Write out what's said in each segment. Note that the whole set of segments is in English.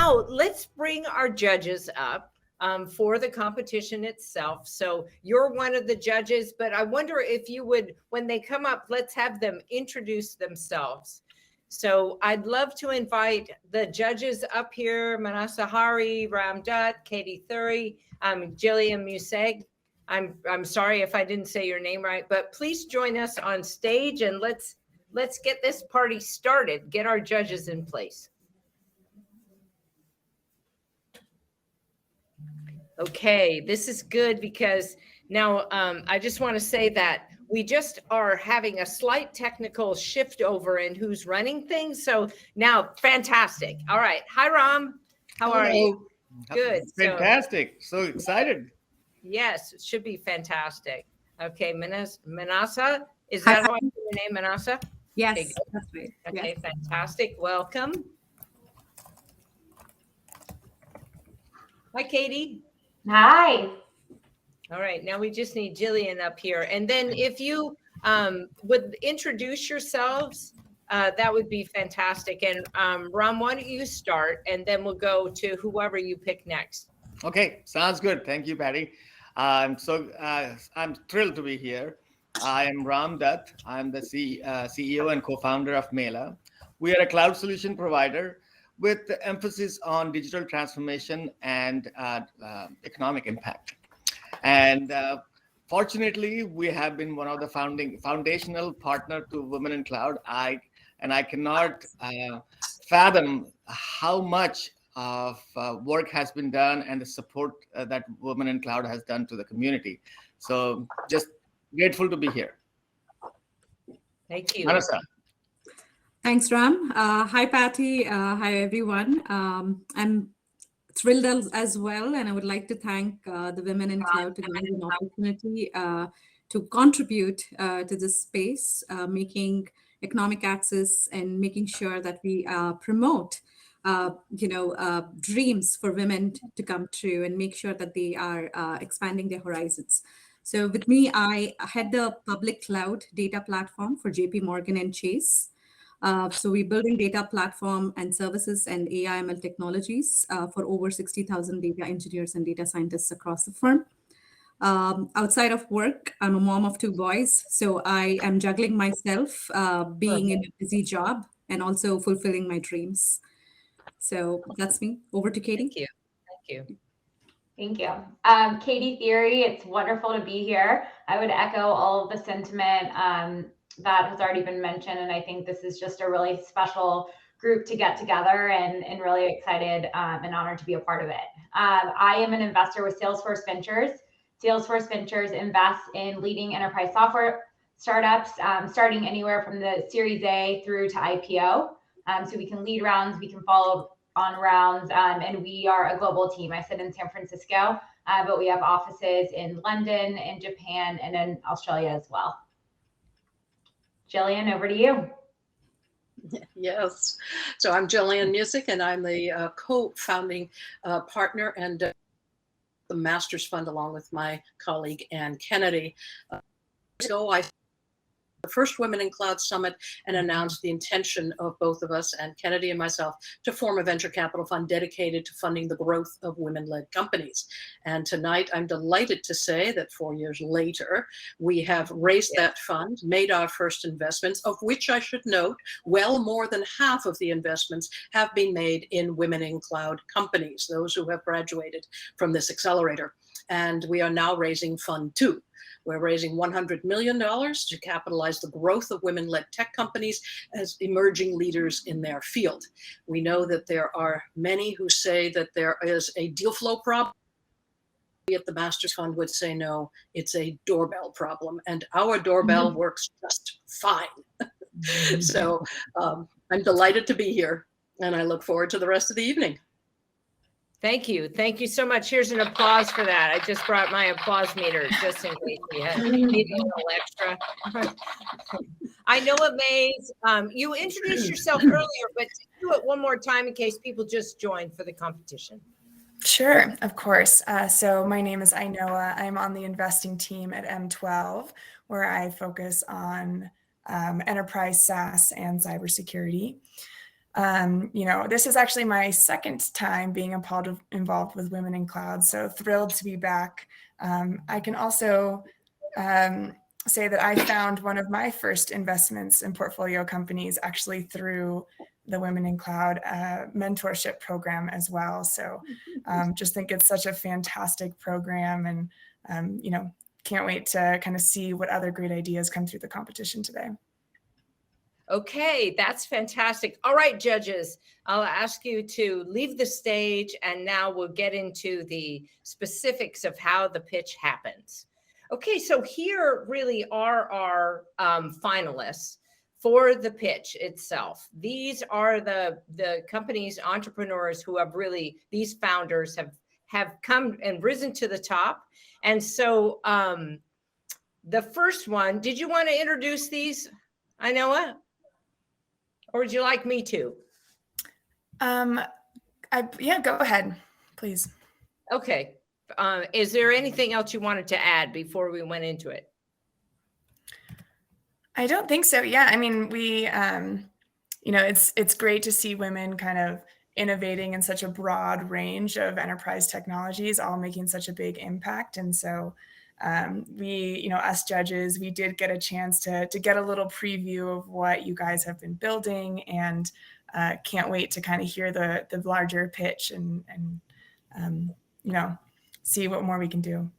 now let's bring our judges up for the competition itself. So you're one of the judges, but I wonder if you would, when they come up, let's have them introduce themselves. So I'd love to invite the judges up here: Manasa Hari, Ram Dutt, Katie Thury, Jillian Museg. I'm sorry if I didn't say your name right, but please join us on stage and let's get this party started. Get our judges in place. Okay, this is good because now I just want to say that we just are having a slight technical shift over in who's running things. So now, fantastic. All right. Hi, Ram. How are you? Good. Fantastic. So excited. Yes, it should be fantastic. Okay, Manasa, is that how I say your name, Manasa? Yes, okay, that's right. Okay, yes. Fantastic. Welcome. Hi, Katie. Hi. All right, now we just need Jillian up here. And then if you would introduce yourselves, that would be fantastic. And Ram, why don't you start, and then we'll go to whoever you pick next. Okay, sounds good. Thank you, Patty. I'm thrilled to be here. I am Ram Dutt. I'm the CEO and co-founder of Mela. We are a cloud solution provider with the emphasis on digital transformation and economic impact. And fortunately, we have been one of the foundational partner to Women in Cloud. I cannot fathom how much of work has been done and the support that Women in Cloud has done to the community. So just grateful to be here. Thank you. Manasa. Thanks, Ram. Hi, Patty. Hi, everyone. I'm thrilled as well, and I would like to thank the Women in Cloud to give me an opportunity to contribute to this space, making economic access and making sure that we promote dreams for women to come true and make sure that they are expanding their horizons. So with me, I head the public cloud data platform for JP Morgan and Chase. So we're building data platform and services and AI/ML technologies for over 60,000 data engineers and data scientists across the firm. Outside of work, I'm a mom of 2 boys. So I am juggling myself, being in a busy job and also fulfilling my dreams. So that's me. Over to Katie. Thank you. Thank you. Thank you. Katie Thury, it's wonderful to be here. I would echo all of the sentiment that has already been mentioned. And I think this is just a really special group to get together and really excited and honored to be a part of it. I am an investor with Salesforce Ventures. Salesforce Ventures invests in leading enterprise software startups, starting anywhere from the Series A through to IPO. So we can lead rounds, we can follow on rounds, and we are a global team. I sit in San Francisco, but we have offices in London, in Japan, and in Australia as well. Jillian, over to you. Yes. So I'm Jillian Music, and I'm the co-founding partner and the Masters Fund, along with my colleague Ann Kennedy. So I the first Women in Cloud Summit and announced the intention of both of us, and Kennedy and myself, to form a venture capital fund dedicated to funding the growth of women-led companies. And tonight, I'm delighted to say that 4 years later, we have raised that fund, made our first investments, of which I should note, well more than half of the investments have been made in Women in Cloud companies, those who have graduated from this accelerator. And we are now raising Fund 2. We're raising $100 million to capitalize the growth of women-led tech companies as emerging leaders in their field. We know that there are many who say that there is a deal flow problem. We at the Masters Fund would say, no, it's a doorbell problem. And our doorbell works just fine. So I'm delighted to be here, and I look forward to the rest of the evening. Thank you. Thank you so much. Here's an applause for that. I just brought my applause meter just in case we need a little extra. I know it may, you introduced yourself earlier, but do it one more time in case people just joined for the competition. Sure, of course. So my name is Ainoa. I'm on the investing team at M12, where I focus on enterprise SaaS and cybersecurity. This is actually my second time being involved with Women in Cloud, so thrilled to be back. I can also say that I found one of my first investments in portfolio companies actually through the Women in Cloud mentorship program as well. So just think it's such a fantastic program, and can't wait to kind of see what other great ideas come through the competition today. Okay, that's fantastic. All right, judges, I'll ask you to leave the stage, and now we'll get into the specifics of how the pitch happens. Okay, so here really are our finalists for the pitch itself. These are the company's entrepreneurs who have really, these founders have come and risen to the top. And so the first one, did you want to introduce these, Inoa? Or would you like me to? Yeah, go ahead, please. Okay. Is there anything else you wanted to add before we went into it? I don't think so. Yeah, I mean, we, it's great to see women kind of innovating in such a broad range of enterprise technologies, all making such a big impact. And so we, us judges, we did get a chance to get a little preview of what you guys have been building, and can't wait to kind of hear the larger pitch and see what more we can do.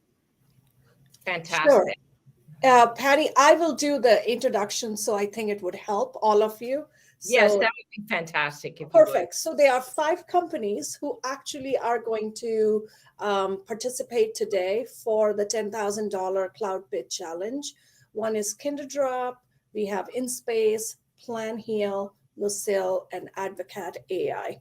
Fantastic. Sure. Patty, I will do the introduction, so I think it would help all of you. Yes, So, that would be fantastic. If you would. perfect. So there are 5 companies who actually are going to participate today for the $10,000 Cloud Pitch Challenge. One is Kinderdrop, we have InSpace, PlanHeal, Lucille, and Advocate AI.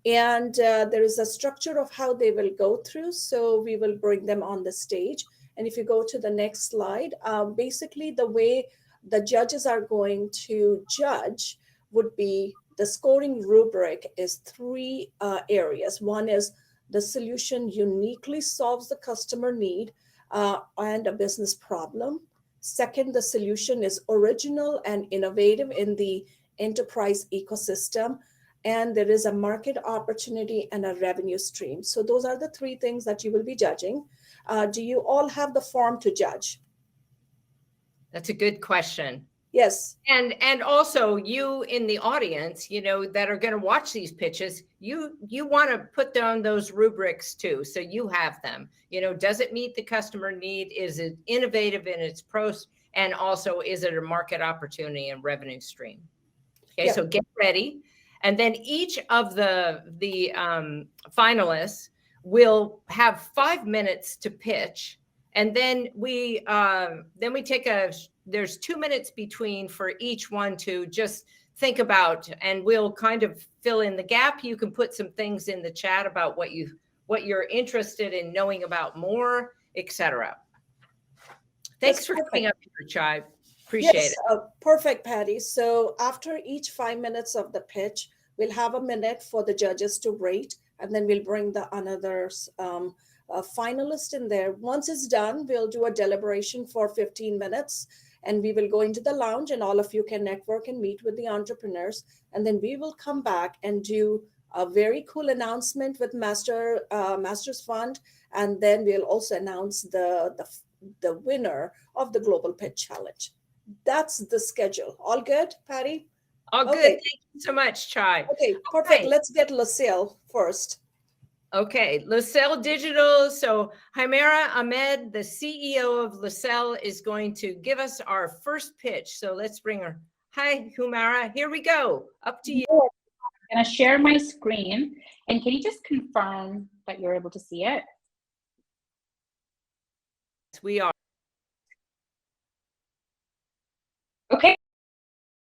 And there is a structure of how they will go through. So we will bring them on the stage. And if you go to the next slide, basically the way the judges are going to judge would be, the scoring rubric is 3 areas. One is the solution uniquely solves the customer need and a business problem. Second, the solution is original and innovative in the enterprise ecosystem. And there is a market opportunity and a revenue stream. So those are the 3 things that you will be judging. Do you all have the form to judge? That's a good question. Yes. And also you in the audience, that are going to watch these pitches, you want to put down those rubrics too. So you have them, does it meet the customer need? Is it innovative in its pros? And also, is it a market opportunity and revenue stream? Okay, Yeah. So get ready. And then each of the finalists will have 5 minutes to pitch. And then we take there's 2 minutes between for each one to just think about, and we'll kind of fill in the gap. You can put some things in the chat about what you're interested in knowing about more, etc. Thanks for coming up here, Chai. Appreciate Yes, it. perfect, Patty. So after each 5 minutes of the pitch, we'll have a minute for the judges to rate, and then we'll bring the another finalist in there. Once it's done, we'll do a deliberation for 15 minutes, and we will go into the lounge, and all of you can network and meet with the entrepreneurs. And then we will come back and do a very cool announcement with Masters Fund, and then we'll also announce the winner of the Global Pitch Challenge. That's the schedule. All good, Patty? All good. Okay. Thank you so much, Chai. Okay, perfect. Okay. Let's get Lucille first. Okay, Lucille Digital. So Humaira Ahmed, the CEO of Lucille, is going to give us our first pitch. So let's bring her. Hi, Humaira. Here we go. Up to you. I'm going to share my screen. And can you just confirm that you're able to see it? We are. Okay.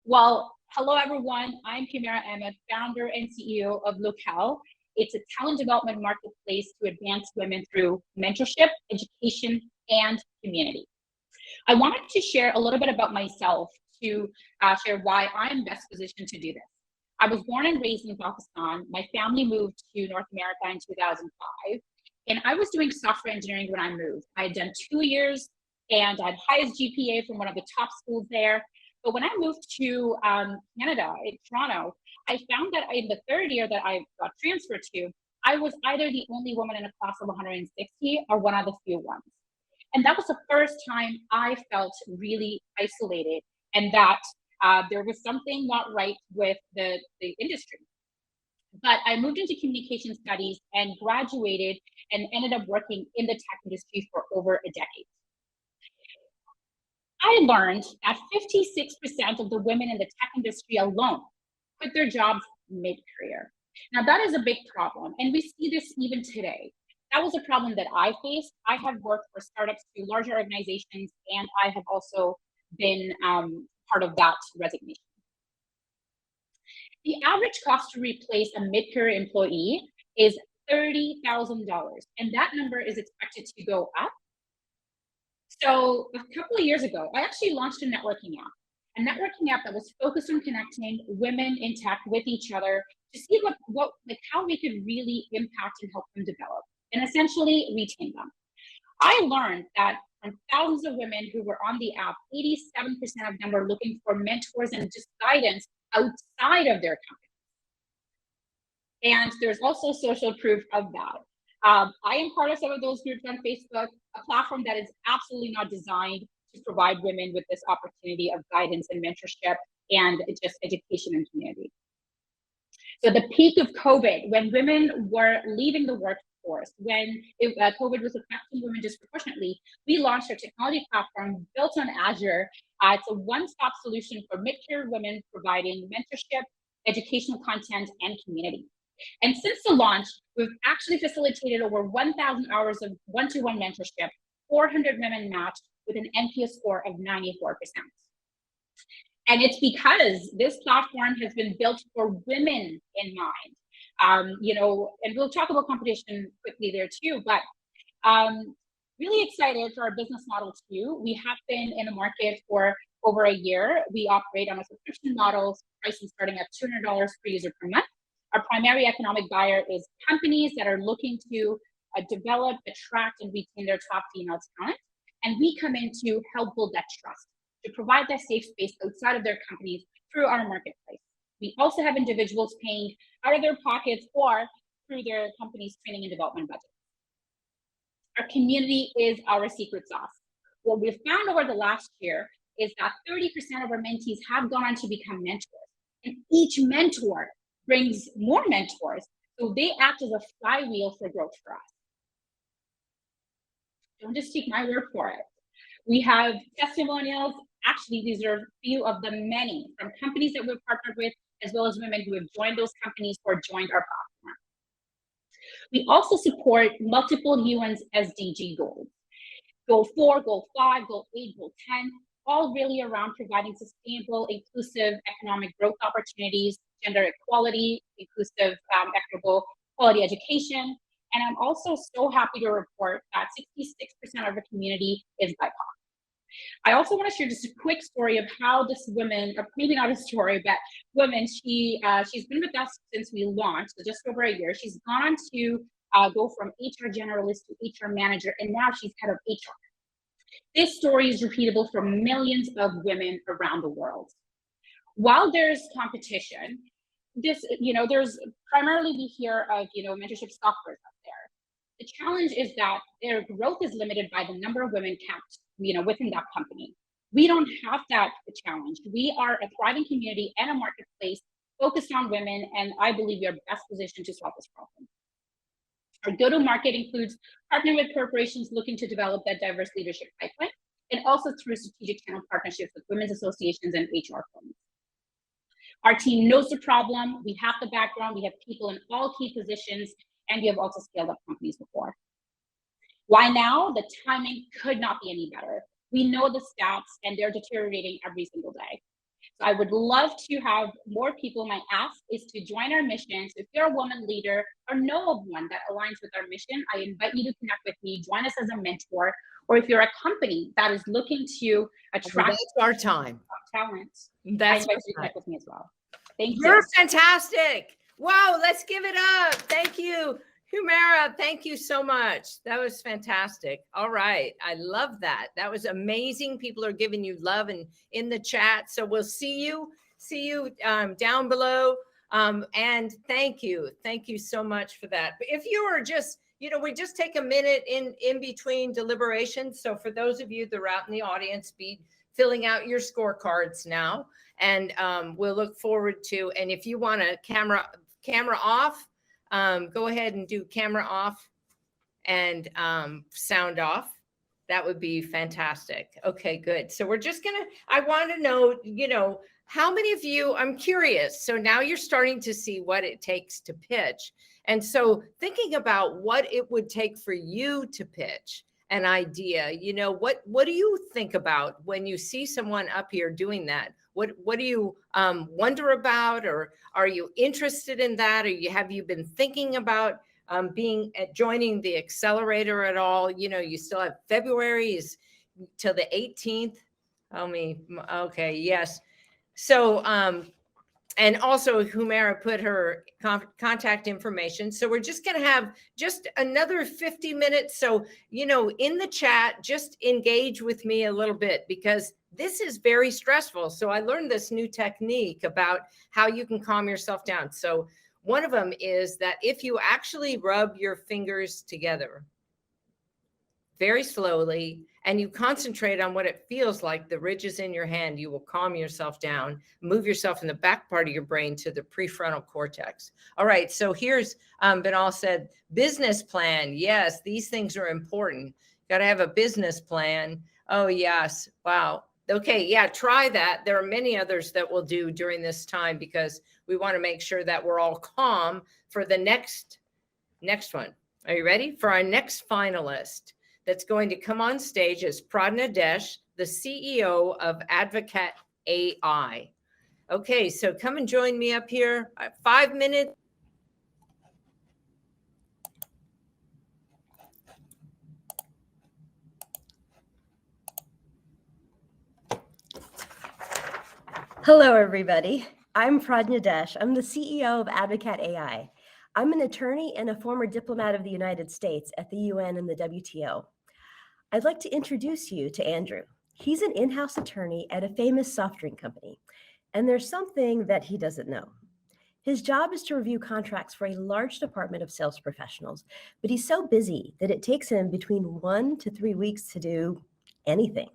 Well, hello, everyone. I'm Humaira Ahmed, founder and CEO of Locale. It's a talent development marketplace to advance women through mentorship, education, and community. I wanted to share a little bit about myself to share why I'm best positioned to do this. I was born and raised in Pakistan. My family moved to North America in 2005, and I was doing software engineering when I moved. I had done 2 years, and I had highest GPA from one of the top schools there. But when I moved to Canada, in Toronto, I found that in the third year that I got transferred to, I was either the only woman in a class of 160 or one of the few ones. And that was the first time I felt really isolated and that there was something not right with the industry. But I moved into communication studies and graduated and ended up working in the tech industry for over a decade. I learned that 56% of the women in the tech industry alone quit their jobs mid-career. Now that is a big problem, and we see this even today. That was a problem that I faced. I have worked for startups to larger organizations, and I have also been part of that resignation. The average cost to replace a mid-career employee is $30,000, and that number is expected to go up. So a couple of years ago, I actually launched a networking app that was focused on connecting women in tech with each other to see how we could really impact and help them develop and essentially retain them. I learned that from thousands of women who were on the app, 87% of them were looking for mentors and just guidance outside of their company. And there's also social proof of that. I am part of some of those groups on Facebook, a platform that is absolutely not designed to provide women with this opportunity of guidance and mentorship and just education and community. So the peak of COVID, when women were leaving the workforce, when COVID was affecting women disproportionately, we launched a technology platform built on Azure. It's a one-stop solution for mid-career women, providing mentorship, educational content, and community. And since the launch, we've actually facilitated over 1,000 hours of one-to-one mentorship, 400 women matched with an NPS score of 94%. And it's because this platform has been built for women in mind. And we'll talk about competition quickly there too, but really excited for our business model too. We have been in the market for over a year. We operate on a subscription model, pricing starting at $200 per user per month. Our primary economic buyer is companies that are looking to develop, attract, and retain their top female talent. And we come in to help build that trust, to provide that safe space outside of their companies through our marketplace. We also have individuals paying out of their pockets or through their company's training and development budget. Our community is our secret sauce. What we've found over the last year is that 30% of our mentees have gone on to become mentors. And each mentor brings more mentors, so they act as a flywheel for growth for us. Don't just take my word for it. We have testimonials. Actually, these are a few of the many from companies that we've partnered with, as well as women who have joined those companies or joined our platform. We also support multiple UN's SDG goals. Goal 4, Goal 5, Goal 8, Goal 10, all really around providing sustainable, inclusive economic growth opportunities, gender equality, inclusive, equitable, quality education. And I'm also so happy to report that 66% of the community is BIPOC. I also want to share just a quick story of how this woman, or maybe not a story, but woman, she's been with us since we launched, so just over a year. She's gone on to go from HR generalist to HR manager, and now she's head of HR. This story is repeatable for millions of women around the world. While there's competition, there's primarily we hear of, mentorship software out there. The challenge is that their growth is limited by the number of women kept, within that company. We don't have that challenge. We are a thriving community and a marketplace focused on women, and I believe we are best positioned to solve this problem. Our go-to-market includes partnering with corporations looking to develop that diverse leadership pipeline, and also through strategic channel partnerships with women's associations and HR firms. Our team knows the problem. We have the background. We have people in all key positions, and we have also scaled up companies before. Why now? The timing could not be any better. We know the stats, and they're deteriorating every single day. So I would love to have more people. My ask is to join our mission. So if you're a woman leader or know of one that aligns with our mission, I invite you to connect with me, join us as a mentor, or if you're a company that is looking to attract That's our time. talent, That's I invite you to connect with me as well. Thank you. You're fantastic. Wow, let's give it up. Thank you. Humaira, thank you so much. That was fantastic. All right. I love that. That was amazing. People are giving you love and in the chat. So we'll see you down below. And thank you so much for that. But if you are just, we just take a minute in between deliberations. So for those of you that are out in the audience, be filling out your scorecards now, and we'll look forward to. And if you want a camera off, go ahead and do camera off and sound off. That would be fantastic. Okay, good. So we're just I want to know, how many of you, I'm curious. So now you're starting to see what it takes to pitch. And so thinking about what it would take for you to pitch an idea, what do you think about when you see someone up here doing that? What do you wonder about, or are you interested in that? Or have you been thinking about joining the accelerator at all? You still have February is till the 18th. Okay, yes. So, and also Humaira put her contact information. So we're just going to have just another 50 minutes. So, in the chat, just engage with me a little bit, because this is very stressful. So I learned this new technique about how you can calm yourself down. So one of them is that if you actually rub your fingers together very slowly, and you concentrate on what it feels like, the ridges in your hand, you will calm yourself down, move yourself in the back part of your brain to the prefrontal cortex. All right, so here's Binal said, business plan. Yes, these things are important. Got to have a business plan. Oh, yes. Wow. Okay, yeah, try that. There are many others that we'll do during this time, because we want to make sure that we're all calm for the next one. Are you ready? For our next finalist that's going to come on stage is Pradnya Desh, the CEO of Advocate AI. Okay, so come and join me up here. 5 minutes. Hello, everybody. I'm Pradnya Desh. I'm the CEO of Advocate AI. I'm an attorney and a former diplomat of the United States at the UN and the WTO. I'd like to introduce you to Andrew. He's an in-house attorney at a famous soft drink company, and there's something that he doesn't know. His job is to review contracts for a large department of sales professionals, but he's so busy that it takes him between 1 to 3 weeks to do anything.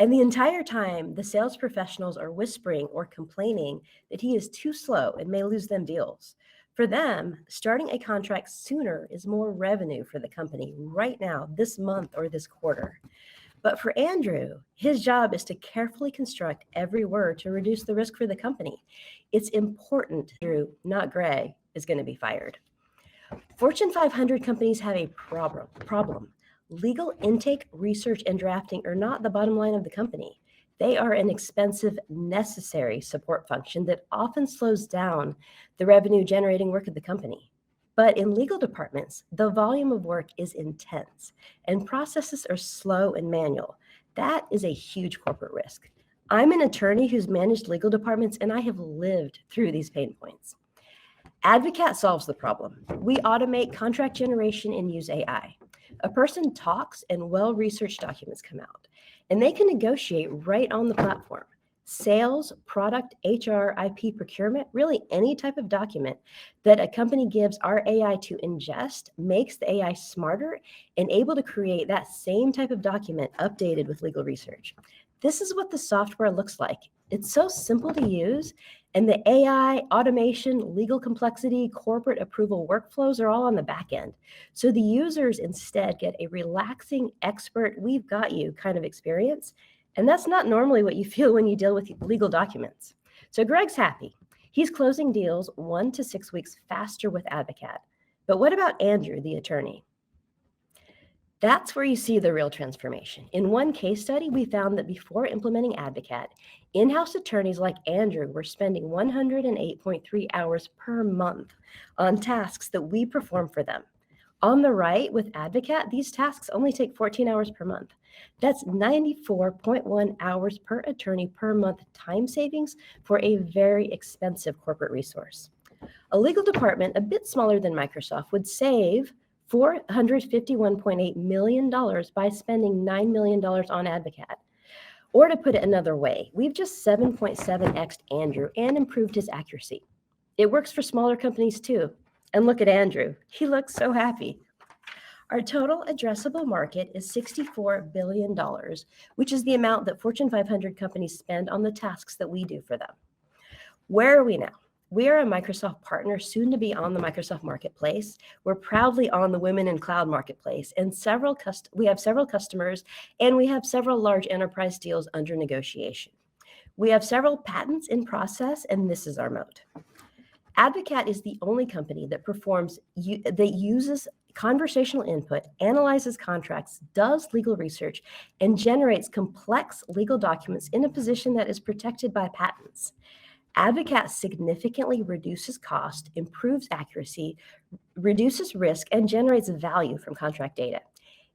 And the entire time, the sales professionals are whispering or complaining that he is too slow and may lose them deals. For them, starting a contract sooner is more revenue for the company right now, this month or this quarter. But for Andrew, his job is to carefully construct every word to reduce the risk for the company. It's important Andrew, not Greg, is going to be fired. Fortune 500 companies have a problem. Legal intake, research, and drafting are not the bottom line of the company. They are an expensive, necessary support function that often slows down the revenue-generating work of the company. But in legal departments, the volume of work is intense, and processes are slow and manual. That is a huge corporate risk. I'm an attorney who's managed legal departments, and I have lived through these pain points. Advocate solves the problem. We automate contract generation and use AI. A person talks and well-researched documents come out, and they can negotiate right on the platform. Sales, product, HR, IP, procurement, really any type of document that a company gives our AI to ingest makes the AI smarter and able to create that same type of document updated with legal research. This is what the software looks like. It's so simple to use, and the AI, automation, legal complexity, corporate approval workflows are all on the back end. So the users instead get a relaxing, expert, we've got you kind of experience. And that's not normally what you feel when you deal with legal documents. So Greg's happy. He's closing deals 1 to 6 weeks faster with Advocate. But what about Andrew, the attorney? That's where you see the real transformation. In one case study, we found that before implementing Advocate, in-house attorneys like Andrew were spending 108.3 hours per month on tasks that we perform for them. On the right, with Advocate, these tasks only take 14 hours per month. That's 94.1 hours per attorney per month time savings for a very expensive corporate resource. A legal department a bit smaller than Microsoft would save $451.8 million by spending $9 million on Advocate. Or to put it another way, we've just 7.7x'd Andrew and improved his accuracy. It works for smaller companies too. And look at Andrew. He looks so happy. Our total addressable market is $64 billion, which is the amount that Fortune 500 companies spend on the tasks that we do for them. Where are we now? We are a Microsoft partner, soon to be on the Microsoft Marketplace. We're proudly on the Women in Cloud Marketplace, and we have several customers, and we have several large enterprise deals under negotiation. We have several patents in process, and this is our moat. Advocat is the only company that uses conversational input, analyzes contracts, does legal research, and generates complex legal documents in a position that is protected by patents. Advocat significantly reduces cost, improves accuracy, reduces risk, and generates value from contract data.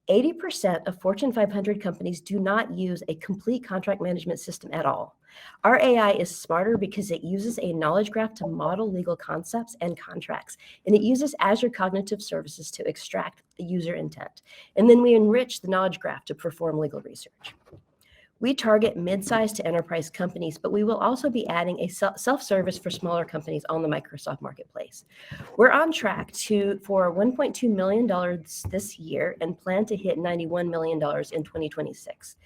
80% of Fortune 500 companies do not use a complete contract management system at all. Our AI is smarter because it uses a knowledge graph to model legal concepts and contracts, and it uses Azure Cognitive Services to extract user intent. And then we enrich the knowledge graph to perform legal research. We target mid-sized to enterprise companies, but we will also be adding a self-service for smaller companies on the Microsoft Marketplace. We're on track for $1.2 million this year and plan to hit $91 million in 2026.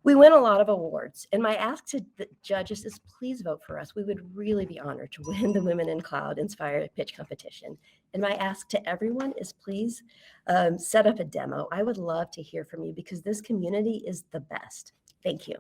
We win a lot of awards, and my ask to the judges is please vote for us. We would really be honored to win the Women in Cloud Inspire Pitch Competition. And my ask to everyone is please set up a demo. I would love to hear from you because this community is the best. Thank you.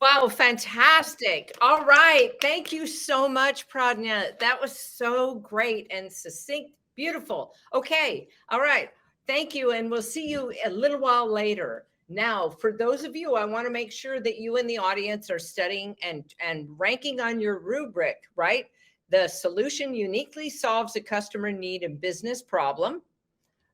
Wow, fantastic. All right. Thank you so much, Pradnya. That was so great and succinct. Beautiful. Okay. All right. Thank you. And we'll see you a little while later. Now, for those of you, I want to make sure that you in the audience are studying and ranking on your rubric, right? The solution uniquely solves a customer need and business problem.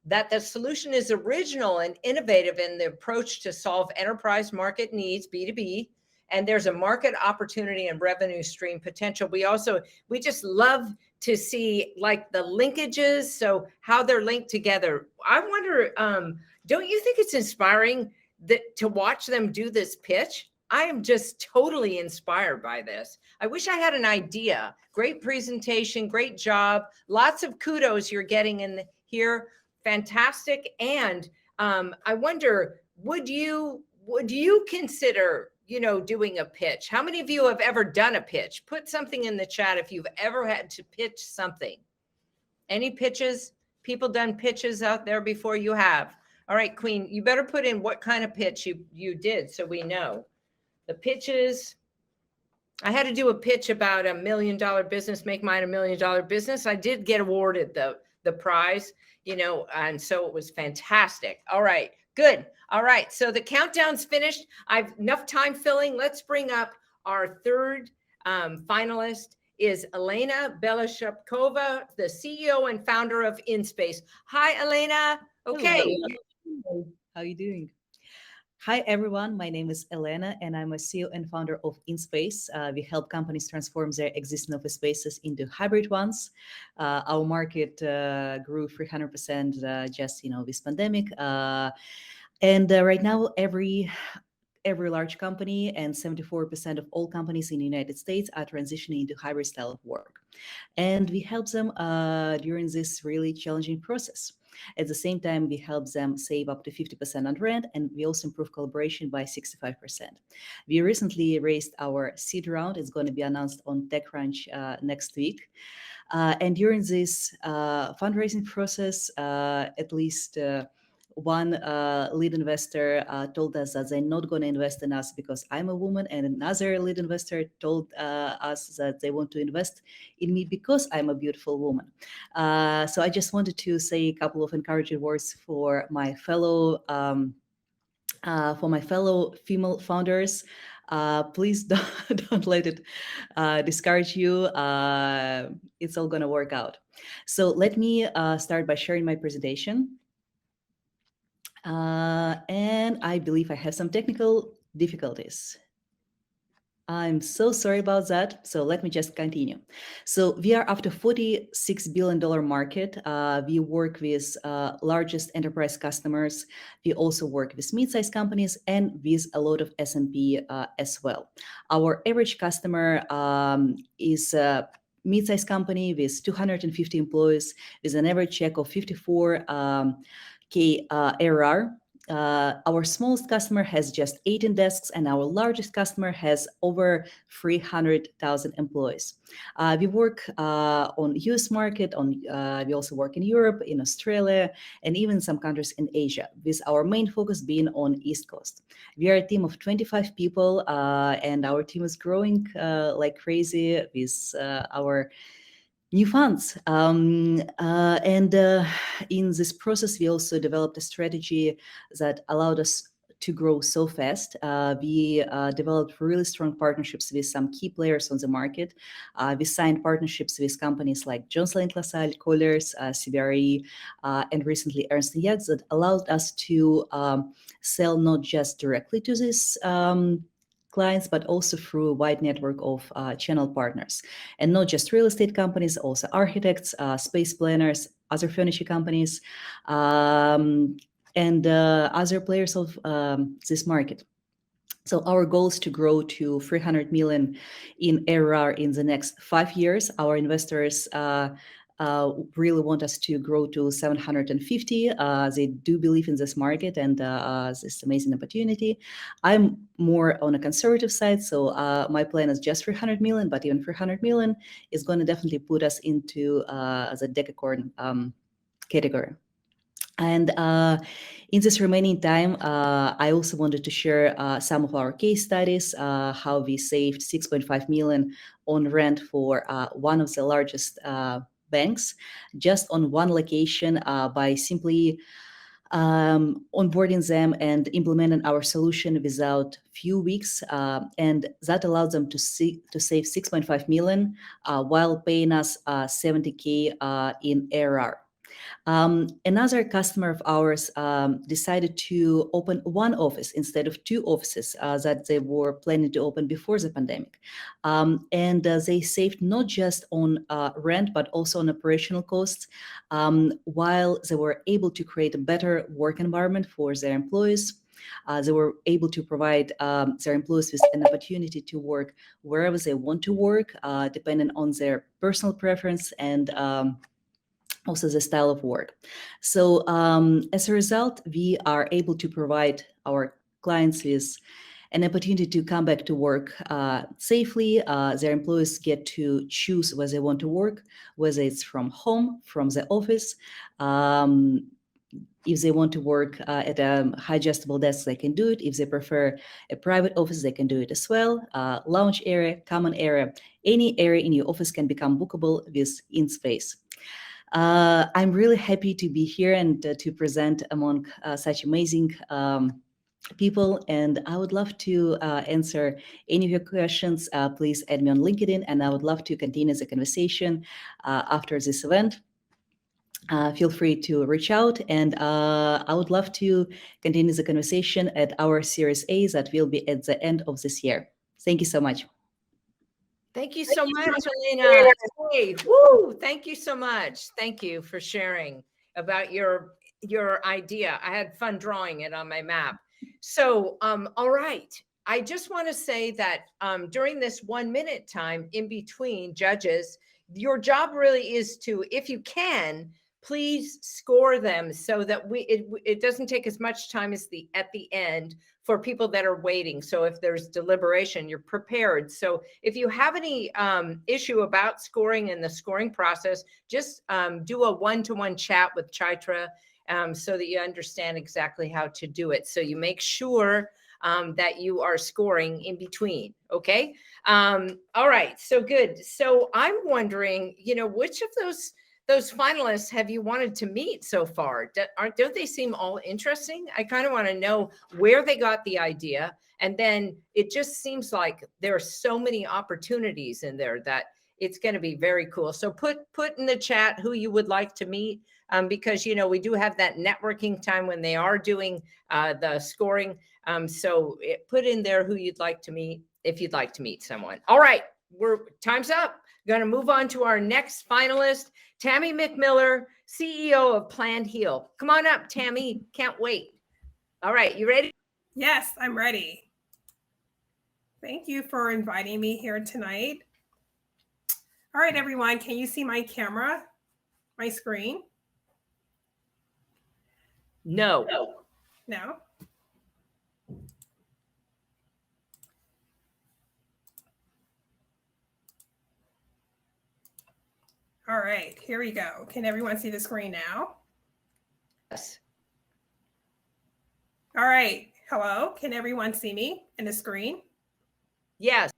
That the solution is original and innovative in the approach to solve enterprise market needs, B2B, and there's a market opportunity and revenue stream potential. We just love to see like the linkages, so how they're linked together. I wonder, don't you think it's inspiring to watch them do this pitch? I am just totally inspired by this. I wish I had an idea. Great presentation, great job. Lots of kudos you're getting in here. Fantastic. And I wonder, would you consider, doing a pitch? How many of you have ever done a pitch? Put something in the chat if you've ever had to pitch something. Any pitches? People done pitches out there before? You have. All right, Queen, you better put in what kind of pitch you did so we know. The pitches. I had to do a pitch about $1 million business, make mine $1 million business. I did get awarded the prize. And so it was fantastic. All right, good. All right, so the countdown's finished. I've enough time filling. Let's bring up our third finalist is Elena Beloshapkova, the CEO and founder of InSpace. Hi, Elena. Okay. Hello. How are you doing? Hi, everyone. My name is Elena, and I'm a CEO and founder of InSpace. We help companies transform their existing office spaces into hybrid ones. Our market grew 300% just, this pandemic. And right now, every large company and 74% of all companies in the United States are transitioning into hybrid style of work. And we help them during this really challenging process. At the same time, we help them save up to 50% on rent, and we also improve collaboration by 65%. We recently raised our seed round. It's going to be announced on TechCrunch next week. And during this fundraising process, at least one lead investor told us that they're not going to invest in us because I'm a woman, and another lead investor told us that they want to invest in me because I'm a beautiful woman. So I just wanted to say a couple of encouraging words for my fellow female founders. Please don't let it discourage you. It's all going to work out. So let me start by sharing my presentation. And I believe I have some technical difficulties. I'm so sorry about that. So let me just continue. So we are up to $46 billion market. We work with largest enterprise customers. We also work with mid-sized companies and with a lot of S&P as well. Our average customer is a mid-sized company with 250 employees with an average check of 54K ARR. Our smallest customer has just 18 desks, and our largest customer has over 300,000 employees. We work on US market. We also work in Europe, in Australia, and even some countries in Asia, with our main focus being on East Coast. We are a team of 25 people, and our team is growing like crazy with our new funds. In this process, we also developed a strategy that allowed us to grow so fast. We developed really strong partnerships with some key players on the market. We signed partnerships with companies like Jones Lang LaSalle, Colliers, CBRE, and recently Ernst & Young that allowed us to sell not just directly to these clients, but also through a wide network of channel partners. And not just real estate companies, also architects, space planners, other furniture companies, and other players of this market. So our goal is to grow to 300 million in ARR in the next 5 years. Our investors really want us to grow to 750. They do believe in this market and this amazing opportunity. I'm more on a conservative side, so my plan is just 300 million, but even 300 million is going to definitely put us into the decacorn category. And in this remaining time, I also wanted to share some of our case studies, how we saved 6.5 million on rent for one of the largest banks, just on one location by simply onboarding them and implementing our solution without few weeks. And that allowed them to save 6.5 million while paying us 70K in ARR. Another customer of ours decided to open one office instead of 2 offices that they were planning to open before the pandemic. And they saved not just on rent, but also on operational costs, while they were able to create a better work environment for their employees. They were able to provide their employees with an opportunity to work wherever they want to work, depending on their personal preference and also the style of work. So as a result, we are able to provide our clients with an opportunity to come back to work safely. Their employees get to choose where they want to work, whether it's from home, from the office. If they want to work at a high adjustable desk, they can do it. If they prefer a private office, they can do it as well. Lounge area, common area, any area in your office can become bookable with InSpace. I'm really happy to be here and to present among such amazing people, and I would love to answer any of your questions. Please add me on LinkedIn, and I would love to continue the conversation after this event. Feel free to reach out, and I would love to continue the conversation at our Series A that will be at the end of this year. Thank you so much. Thank you so much, Elena. Hey, woo! Thank you so much. Thank you for sharing about your idea. I had fun drawing it on my map. So, all right. I just want to say that during this 1 minute time in between judges, your job really is to, if you can, please score them so that it doesn't take as much time as at the end for people that are waiting. So if there's deliberation, you're prepared. So if you have any issue about scoring in the scoring process, just do a one-to-one chat with Chaitra so that you understand exactly how to do it. So you make sure that you are scoring in between. Okay. All right. So good. So I'm wondering, which of those finalists have you wanted to meet so far? Don't they seem all interesting? I kind of want to know where they got the idea. And then it just seems like there are so many opportunities in there that it's going to be very cool. So put in the chat who you would like to meet, because, you know, we do have that networking time when they are doing the scoring. So put in there who you'd like to meet if you'd like to meet someone. All right, time's up. Going to move on to our next finalist, Tammy McMiller, CEO of Planned Heal. Come on up, Tammy. Can't wait. All right, you ready? Yes, I'm ready. Thank you for inviting me here tonight. All right, everyone, can you see my camera, my screen? No. No? All right, here we go. Can everyone see the screen now? Yes. All right, hello, can everyone see me in the screen? Yes.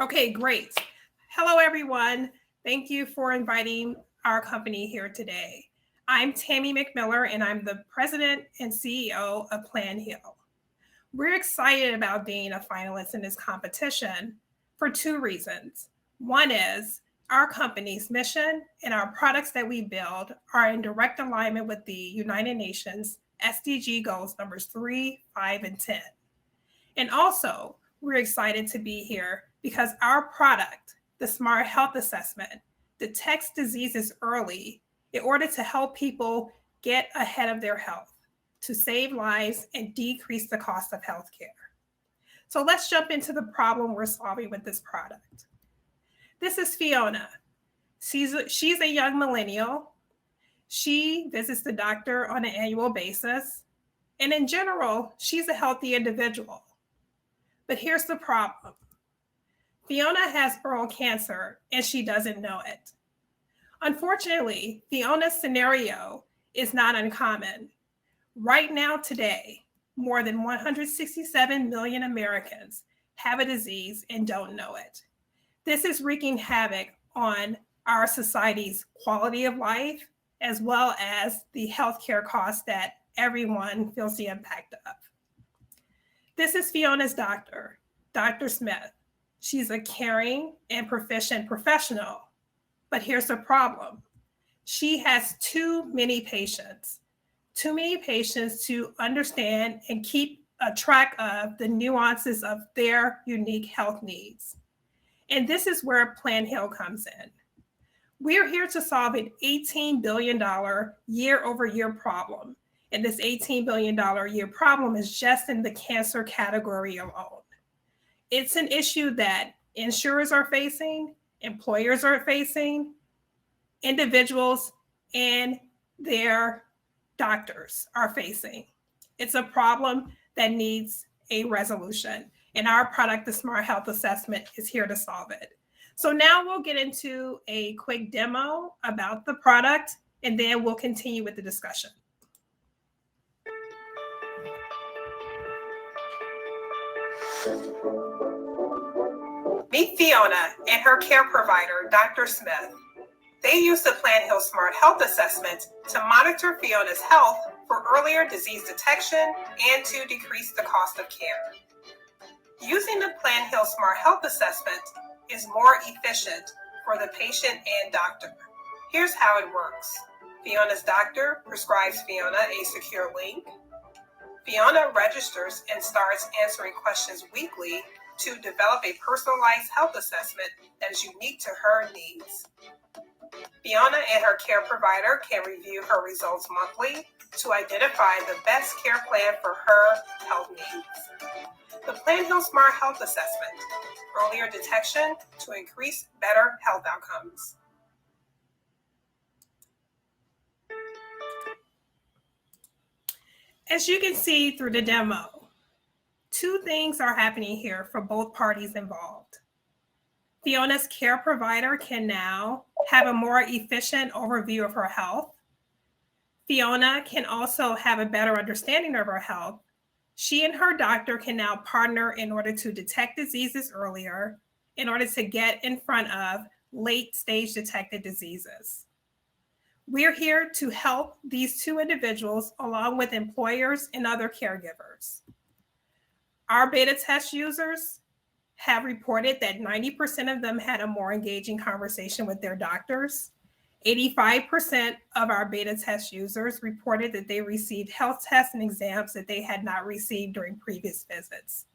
Okay, great. Hello, everyone. Thank you for inviting our company here today. I'm Tammy McMiller, and I'm the president and CEO of Planned Heal. We're excited about being a finalist in this competition for two reasons. One is our company's mission and our products that we build are in direct alignment with the United Nations SDG goals numbers 3, 5, and 10. And also, we're excited to be here because our product, the Smart Health Assessment, detects diseases early in order to help people get ahead of their health, to save lives and decrease the cost of healthcare. So let's jump into the problem we're solving with this product. This is Fiona. She's a young millennial. She visits the doctor on an annual basis. And in general, she's a healthy individual. But here's the problem. Fiona has oral cancer and she doesn't know it. Unfortunately, Fiona's scenario is not uncommon. Right now, today, more than 167 million Americans have a disease and don't know it. This is wreaking havoc on our society's quality of life, as well as the healthcare costs that everyone feels the impact of. This is Fiona's doctor, Dr. Smith. She's a caring and proficient professional, but here's the problem. She has too many patients to understand and keep a track of the nuances of their unique health needs. And this is where Planned Heal comes in. We're here to solve an $18 billion year-over-year problem. And this $18 billion year problem is just in the cancer category alone. It's an issue that insurers are facing, employers are facing, individuals and their doctors are facing. It's a problem that needs a resolution. And our product, the Smart Health Assessment, is here to solve it. So now we'll get into a quick demo about the product, and then we'll continue with the discussion. Meet Fiona and her care provider, Dr. Smith. They use the Planned Heal Smart Health Assessment to monitor Fiona's health for earlier disease detection and to decrease the cost of care. Using the Planned Heal Smart Health Assessment is more efficient for the patient and doctor. Here's how it works. Fiona's doctor prescribes Fiona a secure link. Fiona registers and starts answering questions weekly to develop a personalized health assessment that is unique to her needs. Fiona and her care provider can review her results monthly to identify the best care plan for her health needs. The Planned Heal Smart Health Assessment, earlier detection to increase better health outcomes. As you can see through the demo, two things are happening here for both parties involved. Fiona's care provider can now have a more efficient overview of her health. Fiona can also have a better understanding of her health. She and her doctor can now partner in order to detect diseases earlier, in order to get in front of late-stage detected diseases. We're here to help these two individuals along with employers and other caregivers. Our beta test users have reported that 90% of them had a more engaging conversation with their doctors. 85% of our beta test users reported that they received health tests and exams that they had not received during previous visits.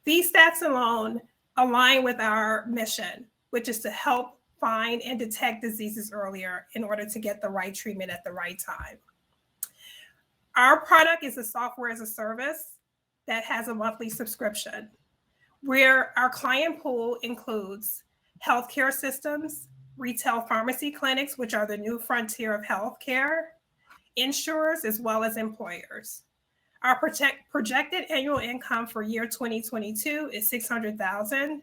These stats alone align with our mission, which is to help find and detect diseases earlier in order to get the right treatment at the right time. Our product is a software as a service that has a monthly subscription, where our client pool includes healthcare systems, retail pharmacy clinics, which are the new frontier of healthcare, insurers, as well as employers. Our projected annual income for year 2022 is $600,000.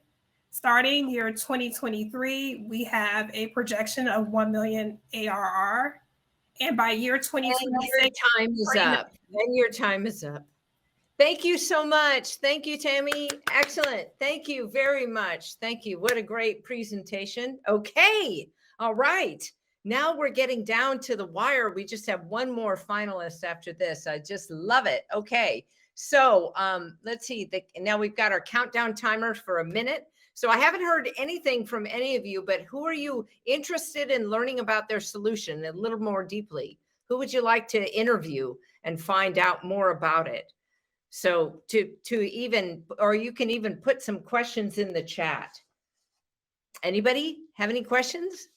Starting year 2023, we have a projection of 1 million ARR. And by year 2026, time is up. And your time is up. Thank you so much. Thank you, Tammy. Excellent. Thank you very much. Thank you. What a great presentation. Okay. All right. Now we're getting down to the wire. We just have one more finalist after this. I just love it. Okay. So let's see. Now we've got our countdown timer for a minute. So I haven't heard anything from any of you, but who are you interested in learning about their solution a little more deeply? Who would you like to interview and find out more about it? So to even, or you can even put some questions in the chat. Anybody have any questions?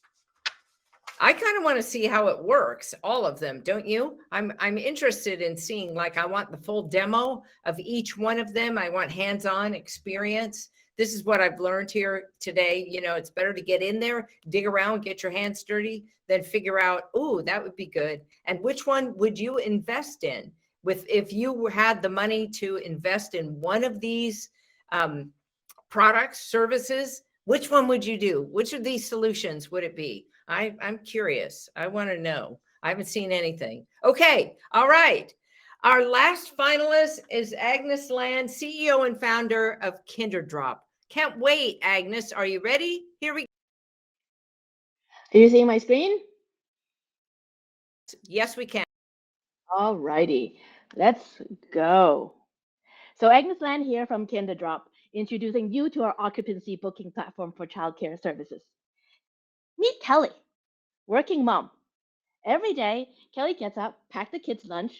I kind of want to see how it works, all of them, don't you? I'm interested in seeing, like, I want the full demo of each one of them. I want hands-on experience. This is what I've learned here today. You know, it's better to get in there, dig around, get your hands dirty, then figure out, oh, that would be good. And which one would you invest in? If you had the money to invest in one of these products, services, which one would you do? Which of these solutions would it be? I'm curious. I want to know. I haven't seen anything. Okay. All right. Our last finalist is Agnes Land, CEO and founder of KinderDrop. Can't wait, Agnes. Are you ready? Here we go. Are you seeing my screen? Yes, we can. All righty, let's go. So Agnes Land here from KinderDrop, introducing you to our occupancy booking platform for childcare services. Meet Kelly, working mom. Every day, Kelly gets up, packs the kids' lunch.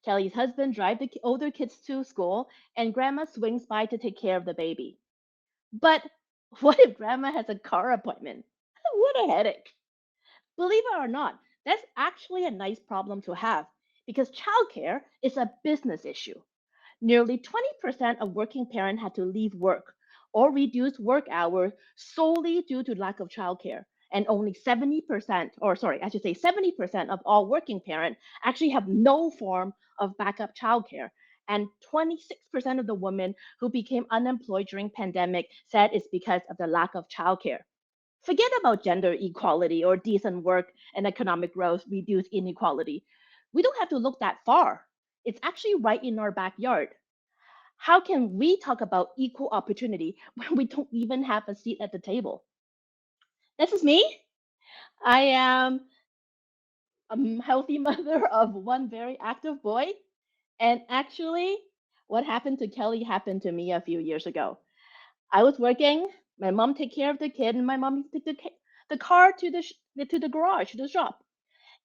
Kelly's husband drives the older kids to school, and grandma swings by to take care of the baby. But what if grandma has a car appointment? What a headache. Believe it or not, that's actually a nice problem to have because childcare is a business issue. Nearly 20% of working parents had to leave work or reduce work hours solely due to lack of childcare. And only 70%, or sorry, I should say 70% of all working parents actually have no form of backup childcare. And 26% of the women who became unemployed during pandemic said it's because of the lack of childcare. Forget about gender equality or decent work and economic growth reduce inequality. We don't have to look that far. It's actually right in our backyard. How can we talk about equal opportunity when we don't even have a seat at the table? This is me. I am a healthy mother of one very active boy. And actually, what happened to Kelly happened to me a few years ago. I was working, my mom take care of the kid, and my mom took the car to the garage, to the shop.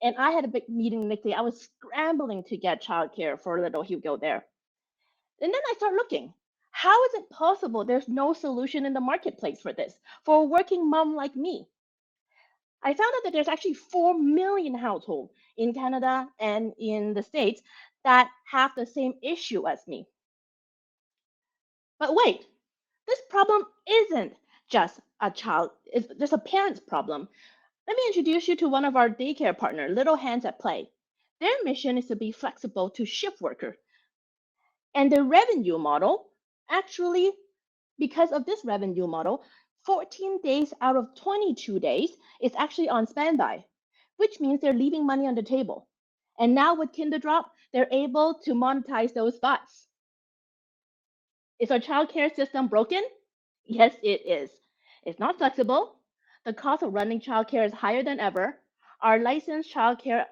And I had a big meeting next day. I was scrambling to get childcare for little Hugo there. And then I start looking. How is it possible there's no solution in the marketplace for this, for a working mom like me? I found out that there's actually 4 million households in Canada and in the States that have the same issue as me. But wait, this problem isn't just there's a parent's problem. Let me introduce you to one of our daycare partners, Little Hands at Play. Their mission is to be flexible to shift workers. And the revenue model, actually, because of this revenue model, 14 days out of 22 days is actually on standby, which means they're leaving money on the table. And now with KinderDrop, they're able to monetize those spots. Is our childcare system broken? Yes, it is. It's not flexible. The cost of running childcare is higher than ever. Our licensed childcare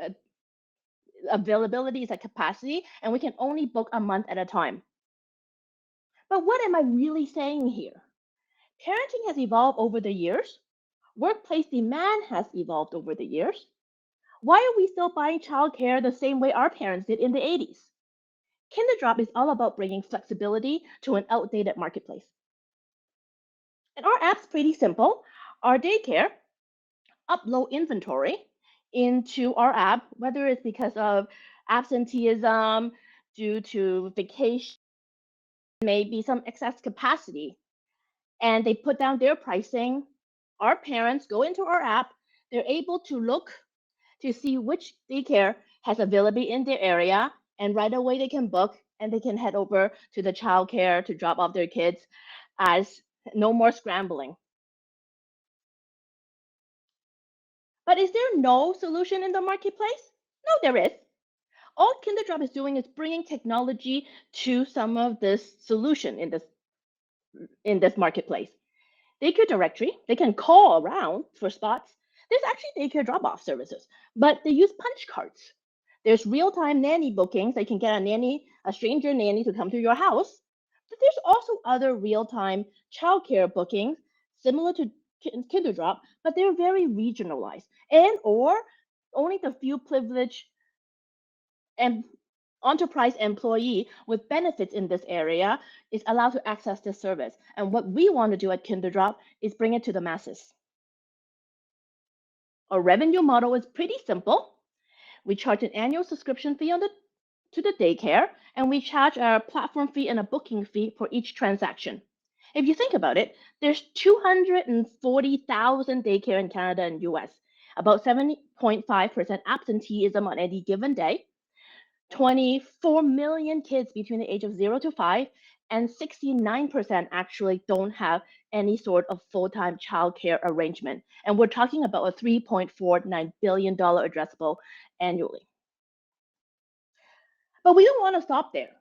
availability is at capacity, and we can only book a month at a time. But what am I really saying here? Parenting has evolved over the years. Workplace demand has evolved over the years. Why are we still buying childcare the same way our parents did in the 80s? Kinderdrop is all about bringing flexibility to an outdated marketplace. And our app's pretty simple. Our daycare upload inventory into our app, whether it's because of absenteeism, due to vacation, maybe some excess capacity, and they put down their pricing. Our parents go into our app, they're able to look to see which daycare has availability in their area, and right away they can book and they can head over to the childcare to drop off their kids as no more scrambling. But is there no solution in the marketplace? No, there is. All Kinderdrop is doing is bringing technology to some of this solution in this marketplace. Daycare directory, they can call around for spots. There's actually daycare drop-off services, but they use punch cards. There's real-time nanny bookings. They can get a stranger nanny to come to your house. But there's also other real-time childcare bookings similar to Kinderdrop, but they're very regionalized, and or only the few privileged and enterprise employee with benefits in this area is allowed to access this service. And what we want to do at Kinderdrop is bring it to the masses. Our revenue model is pretty simple. We charge an annual subscription fee to the daycare, and we charge a platform fee and a booking fee for each transaction. If you think about it, there's 240,000 daycare in Canada and US, about 70.5% absenteeism on any given day, 24 million kids between the age of 0 to 5, and 69% actually don't have any sort of full-time childcare arrangement. And we're talking about a $3.49 billion addressable annually. But we don't want to stop there.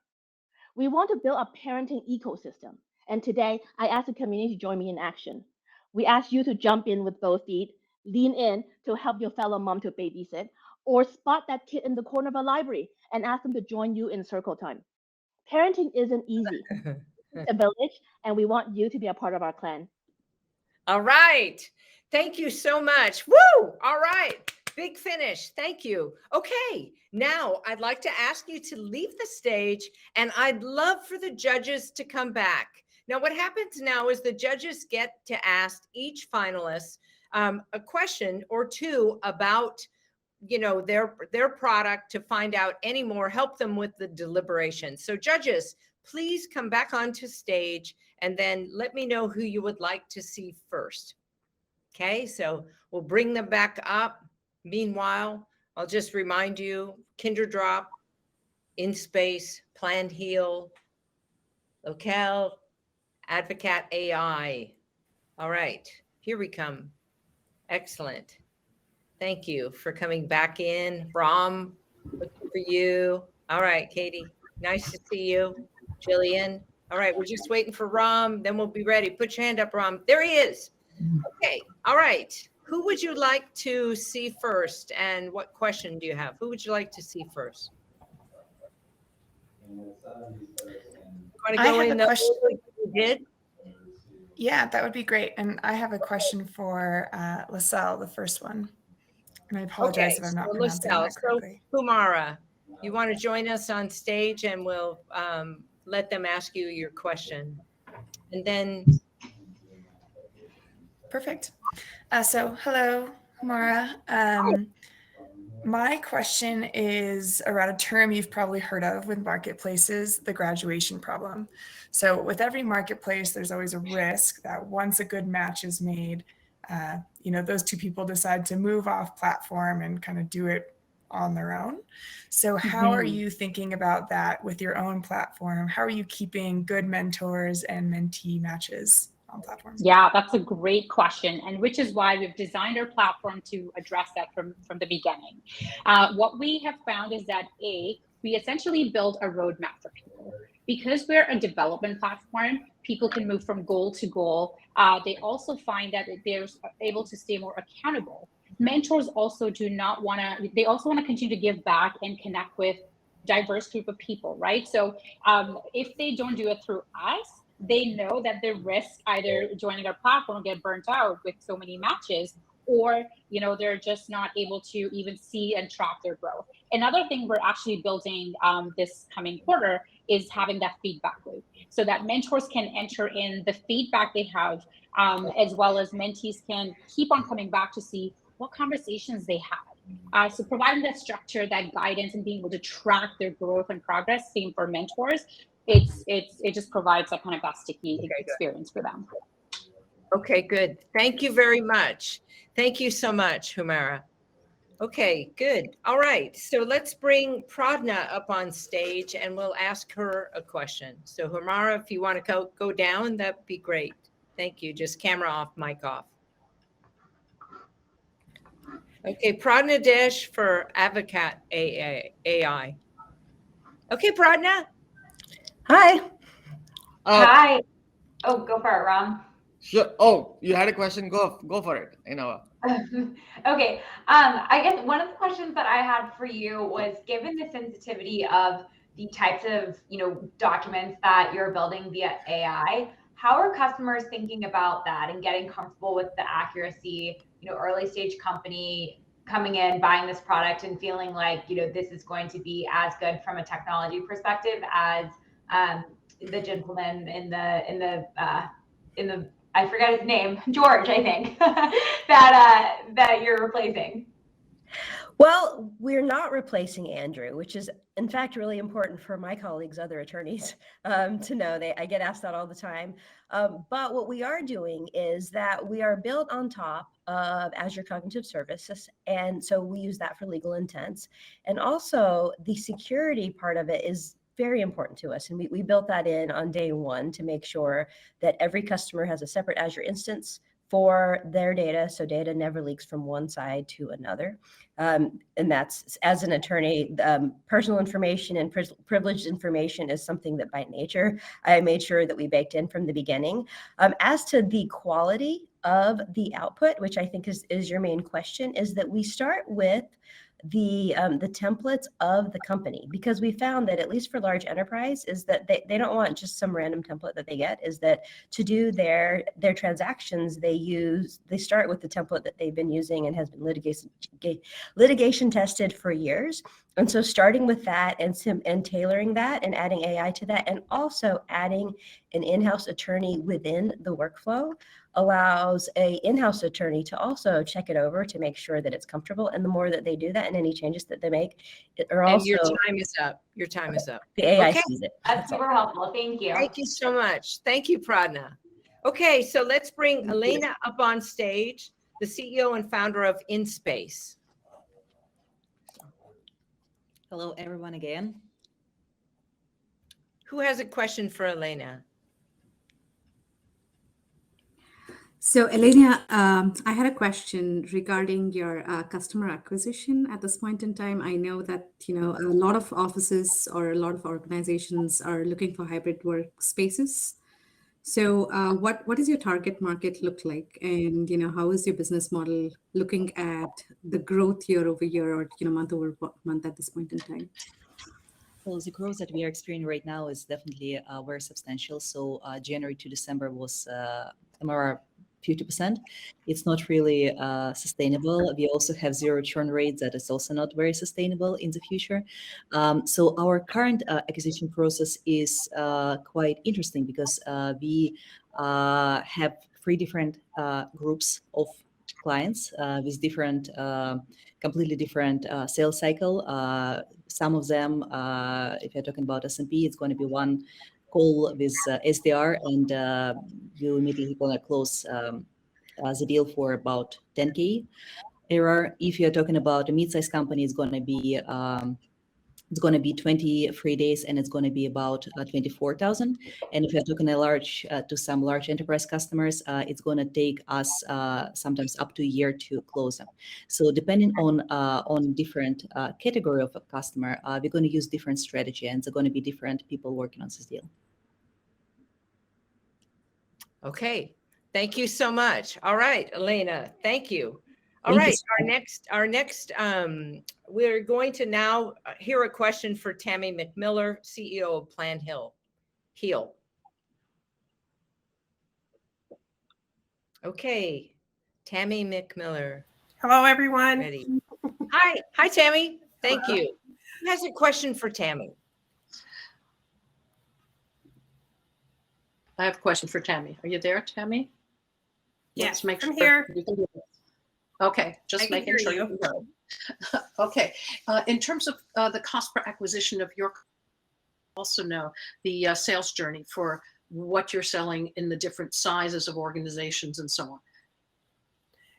We want to build a parenting ecosystem. And today, I ask the community to join me in action. We ask you to jump in with both feet, lean in to help your fellow mom to babysit, or spot that kid in the corner of a library and ask them to join you in circle time. Parenting isn't easy. It's a village, and we want you to be a part of our clan. All right. Thank you so much. Woo! All right. Big finish. Thank you. Okay. Now I'd like to ask you to leave the stage, and I'd love for the judges to come back. Now, what happens now is the judges get to ask each finalist a question or two about their product to find out any more, help them with the deliberation. So judges, please come back onto stage and then let me know who you would like to see first. Okay, so we'll bring them back up. Meanwhile, I'll just remind you, Kinderdrop, InSpace, Planned Heal, Locale, Advocat AI. All right, here we come. Excellent. Thank you for coming back in. Ram, looking for you. All right, Katie, nice to see you. Jillian. All right, we're just waiting for Ram, then we'll be ready. Put your hand up, Ram. There he is. Okay, all right. Who would you like to see first, and what question do you have? Who would you like to see first? I have a question. You did? Yeah, that would be great. And I have a question for LaSalle, the first one. And I apologize if I'm not pronouncing that correctly. So Humaira, you want to join us on stage, and we'll let them ask you your question. And then. Perfect. So hello, Humaira. My question is around a term you've probably heard of with marketplaces, the graduation problem. So with every marketplace, there's always a risk that once a good match is made, those two people decide to move off platform and kind of do it on their own. So how are you thinking about that with your own platform? How are you keeping good mentors and mentee matches on platforms? Yeah, that's a great question, and which is why we've designed our platform to address that from the beginning. What we have found is that we essentially build a roadmap for people. Because we're a development platform, people can move from goal to goal. They also find that they're able to stay more accountable. Mentors also want to continue to give back and connect with diverse group of people, right? So if they don't do it through us, they know that they risk either joining our platform or get burnt out with so many matches, or they're just not able to even see and track their growth. Another thing we're actually building this coming quarter is having that feedback loop, so that mentors can enter in the feedback they have, as well as mentees can keep on coming back to see what conversations they had. So providing that structure, that guidance, and being able to track their growth and progress, same for mentors, it just provides that kind of that sticky experience for them. Okay, good. Thank you very much. Thank you so much, Humaira. Okay, good. All right. So let's bring Pradnya up on stage and we'll ask her a question. So Humaira, if you want to go down, that'd be great. Thank you. Just camera off, mic off. Okay, Pradnya Desh for Advocat AI. Okay, Pradnya. Hi. Hi. Oh, go for it, Ram. Sure. Oh, you had a question? Go for it. Okay. I guess one of the questions that I had for you was, given the sensitivity of the types of documents that you're building via AI, how are customers thinking about that and getting comfortable with the accuracy? Early stage company coming in, buying this product, and feeling like this is going to be as good from a technology perspective as the gentleman in the I forgot his name, George, I think, that you're replacing. Well, we're not replacing Andrew, which is in fact really important for my colleagues, other attorneys, to know. I get asked that all the time. But what we are doing is that we are built on top of Azure Cognitive Services. And so we use that for legal intents. And also the security part of it is very important to us. And we built that in on day one to make sure that every customer has a separate Azure instance for their data, so data never leaks from one side to another. And that's, as an attorney, personal information and privileged information is something that by nature, I made sure that we baked in from the beginning. As to the quality of the output, which I think is your main question, is that we start with the templates of the company, because we found that, at least for large enterprise, is that they don't want just some random template that they get, is that to do their transactions, they start with the template that they've been using and has been litigation tested for years. And so starting with that and tailoring that and adding AI to that, and also adding an in-house attorney within the workflow, allows a in-house attorney to also check it over to make sure that it's comfortable. And the more that they do that, and any changes that they make are also— And your time is up. Your time is up. The AI okay. sees it. That's super helpful. Thank you. Thank you so much. Thank you, Pradnya. Okay, so let's bring Elena up on stage, the CEO and founder of InSpace. Hello, everyone again. Who has a question for Elena? So Elena, I had a question regarding your customer acquisition at this point in time. I know that, a lot of offices or a lot of organizations are looking for hybrid workspaces. So what does your target market look like? And, how is your business model looking at the growth year over year or, month over month at this point in time? Well, the growth that we are experiencing right now is definitely very substantial. So January to December was MRR 50%. It's not really sustainable. We also have zero churn rate that is also not very sustainable in the future. So our current acquisition process is quite interesting, because we have 3 different groups of clients with different, completely different sales cycle. Some of them, if you're talking about S&P, it's going to be one call with SDR, and you immediately going to close the deal for about 10K ARR. If you're talking about a mid-sized company, it's going to be 23 days, and it's going to be about 24,000. And if you're talking to some large enterprise customers, it's going to take us sometimes up to a year to close them. So depending on different category of a customer, we're going to use different strategy, and there's going to be different people working on this deal. Okay, thank you so much. All right, Elena, thank you. All Thank right, you. our next, we're going to now hear a question for Tammy McMiller, CEO of Plan Heal. Okay, Tammy McMiller, Hello, everyone. ready. Hi, Tammy. Thank Hello. you. Who has a question for Tammy? I have a question for Tammy. Are you there, Tammy? Yes, Let's make I'm sure here. you can hear us. Okay, I just can making hear sure you. you can hear. Okay, in terms of the cost per acquisition of your, also know the sales journey for what you're selling in the different sizes of organizations and so on.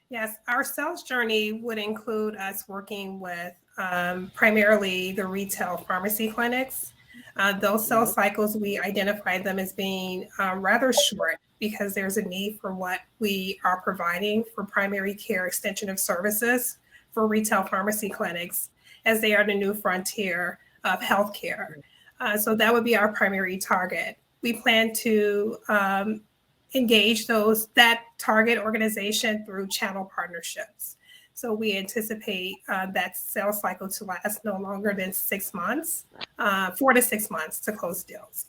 Yes, our sales journey would include us working with primarily the retail pharmacy clinics. Those sales cycles, we identify them as being rather short because there's a need for what we are providing for primary care extension of services for retail pharmacy clinics, as they are the new frontier of healthcare. So that would be our primary target. We plan to engage that target organization through channel partnerships. So we anticipate that sales cycle to last no longer than 6 months, 4 to 6 months to close deals.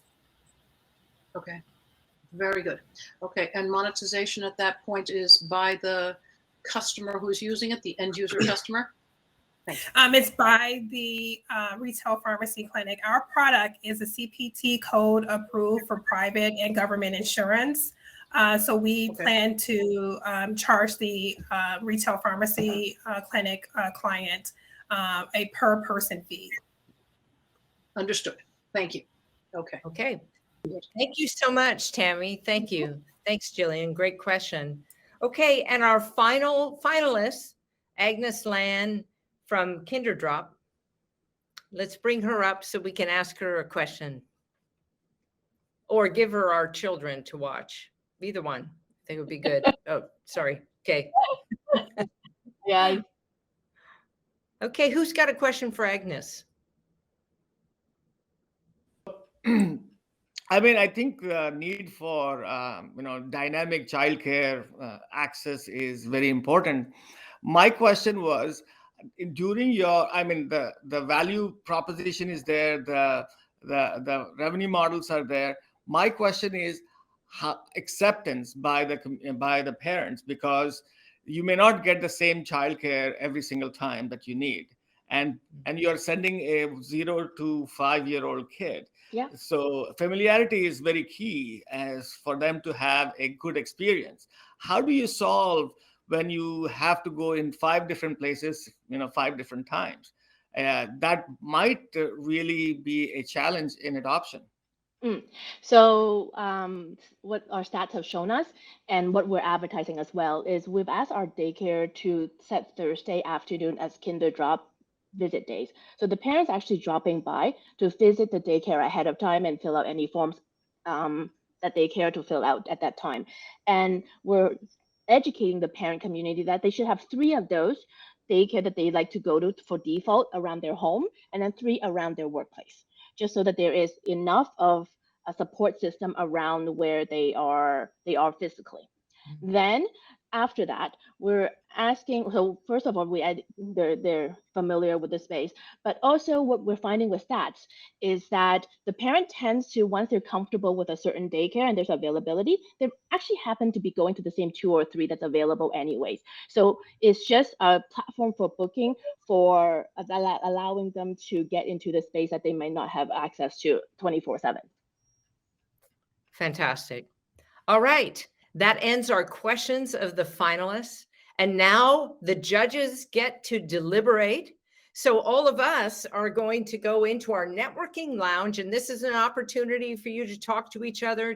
Okay, very good. Okay, and monetization at that point is by the customer who's using it, the end user customer? Thanks. It's by the retail pharmacy clinic. Our product is a CPT code approved for private and government insurance. So we plan to charge the retail pharmacy clinic client a per person fee. Understood. Thank you. Okay. Okay. Thank you so much, Tammy. Thank you. Thanks, Jillian. Great question. Okay, and our final finalist, Agnes Land from Kinderdrop. Let's bring her up so we can ask her a question or give her our children to watch. Either one. I think it would be good. Oh, sorry. Okay. Yeah. Okay, who's got a question for Agnes? I mean, I think the need for dynamic childcare access is very important. My question was, during your, I mean, the value proposition is there, the revenue models are there. My question is acceptance by the parents, because you may not get the same childcare every single time that you need, and you are sending a 0 to 5 year old kid. Yeah. So familiarity is very key as for them to have a good experience. How do you solve when you have to go in 5 different places, 5 different times? That might really be a challenge in adoption. So what our stats have shown us and what we're advertising as well is we've asked our daycare to set Thursday afternoon as kinder drop visit days. So the parents actually dropping by to visit the daycare ahead of time and fill out any forms that they care to fill out at that time. And we're educating the parent community that they should have 3 of those daycare that they like to go to for default around their home, and then 3 around their workplace, just so that there is enough of a support system around where they are physically. Then after that, we're asking, so first of all, they're familiar with the space, but also what we're finding with stats is that the parent tends to, once they're comfortable with a certain daycare and there's availability, they actually happen to be going to the same 2 or 3 that's available anyways. So it's just a platform for booking, for allowing them to get into the space that they might not have access to 24/7. Fantastic. All right. That ends our questions of the finalists. And now the judges get to deliberate. So all of us are going to go into our networking lounge, and this is an opportunity for you to talk to each other,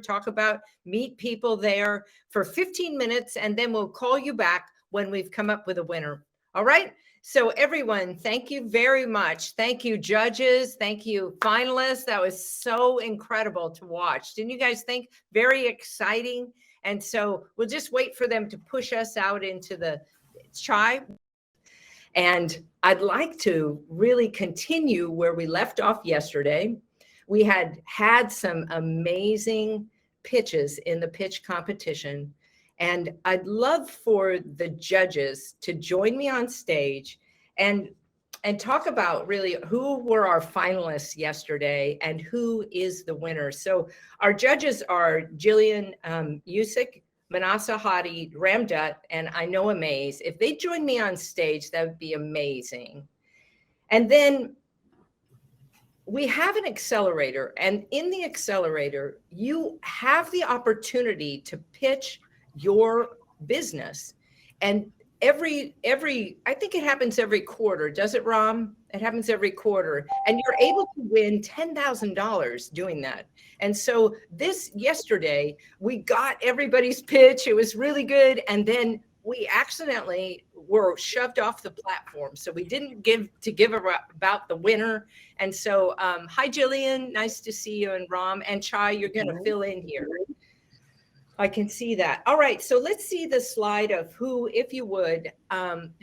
meet people there for 15 minutes, and then we'll call you back when we've come up with a winner. All right. So everyone, thank you very much. Thank you, judges. Thank you, finalists. That was so incredible to watch. Didn't you guys think? Very exciting. And so we'll just wait for them to push us out into the chai. And I'd like to really continue where we left off yesterday. We had some amazing pitches in the pitch competition. And I'd love for the judges to join me on stage and talk about really who were our finalists yesterday and who is the winner. So our judges are Jillian Usick Manasa Hadi, Ramdut, and I know Amaze. If they join me on stage, that would be amazing. And then we have an accelerator, and in the accelerator, you have the opportunity to pitch your business. And every I think it happens every quarter. Does it, Ram? It happens every quarter. And you're able to win $10,000 doing that. And so yesterday, we got everybody's pitch. It was really good. And then we accidentally were shoved off the platform. So we didn't give about the winner. And so, hi, Jillian. Nice to see you. And Ram and Chai, you're going to fill in here. I can see that. All right. So let's see the slide of who, if you would,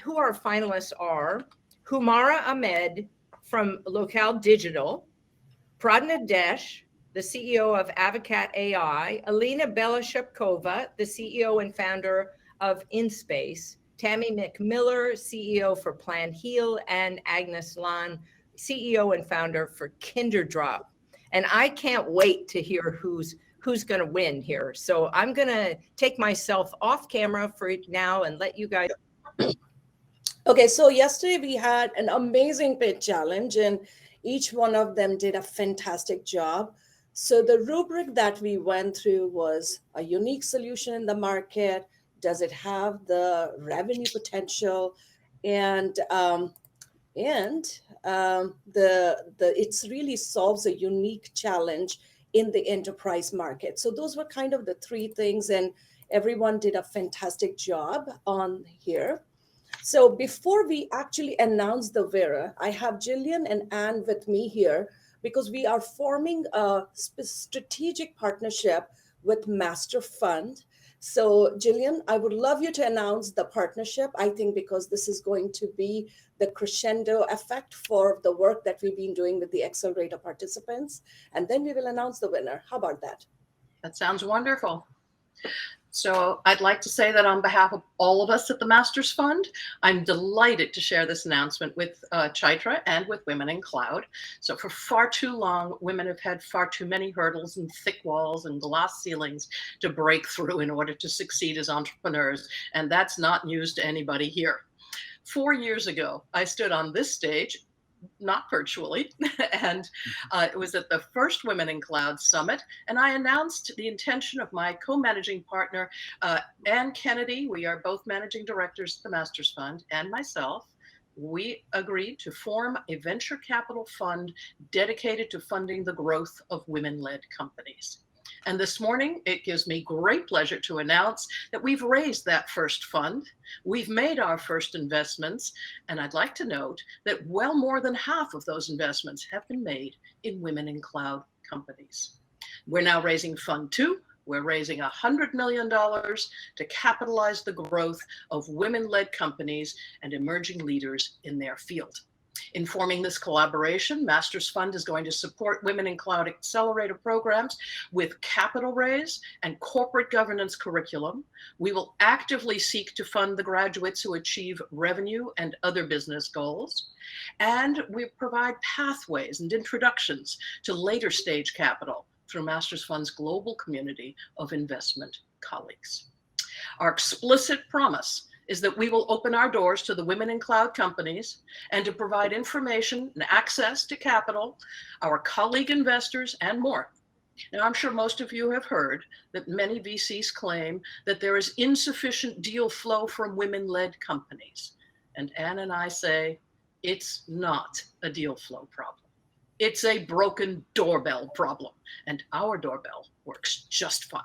who our finalists are. Humaira Ahmed from Locale Digital, Pradnya Desh, the CEO of Avocat AI, Elena Beloshapkova, the CEO and founder of InSpace, Tammy McMiller, CEO for Plan Heal, and Agnes Lan, CEO and founder for KinderDrop. And I can't wait to hear who's going to win here. So I'm going to take myself off camera for now and let you guys. Okay, so yesterday we had an amazing pitch challenge, and each one of them did a fantastic job. So the rubric that we went through was a unique solution in the market. Does it have the revenue potential? And it really solves a unique challenge in the enterprise market. So those were kind of the three things, and everyone did a fantastic job on here. So before we actually announce the winner, I have Jillian and Anne with me here because we are forming a strategic partnership with Master Fund. So Jillian, I would love you to announce the partnership. I think because this is going to be the crescendo effect for the work that we've been doing with the accelerator participants. And then we will announce the winner. How about that? That sounds wonderful. So I'd like to say that on behalf of all of us at the Masters Fund, I'm delighted to share this announcement with Chaitra and with Women in Cloud. So for far too long, women have had far too many hurdles and thick walls and glass ceilings to break through in order to succeed as entrepreneurs. And that's not news to anybody here. 4 years ago, I stood on this stage, not virtually, and it was at the first Women in Cloud Summit, and I announced the intention of my co-managing partner, Ann Kennedy. We are both managing directors at the Masters Fund, and myself. We agreed to form a venture capital fund dedicated to funding the growth of women-led companies. And this morning, it gives me great pleasure to announce that we've raised that first fund. We've made our first investments. And I'd like to note that well more than half of those investments have been made in Women in Cloud companies. We're now raising Fund 2. We're raising $100 million to capitalize the growth of women-led companies and emerging leaders in their field. In forming this collaboration, Masters Fund is going to support Women in Cloud Accelerator programs with capital raise and corporate governance curriculum. We will actively seek to fund the graduates who achieve revenue and other business goals. And we provide pathways and introductions to later stage capital through Masters Fund's global community of investment colleagues. Our explicit promise is that we will open our doors to the Women in Cloud companies and to provide information and access to capital, our colleague investors, and more. Now, I'm sure most of you have heard that many VCs claim that there is insufficient deal flow from women-led companies. And Anne and I say, it's not a deal flow problem. It's a broken doorbell problem, and our doorbell works just fine.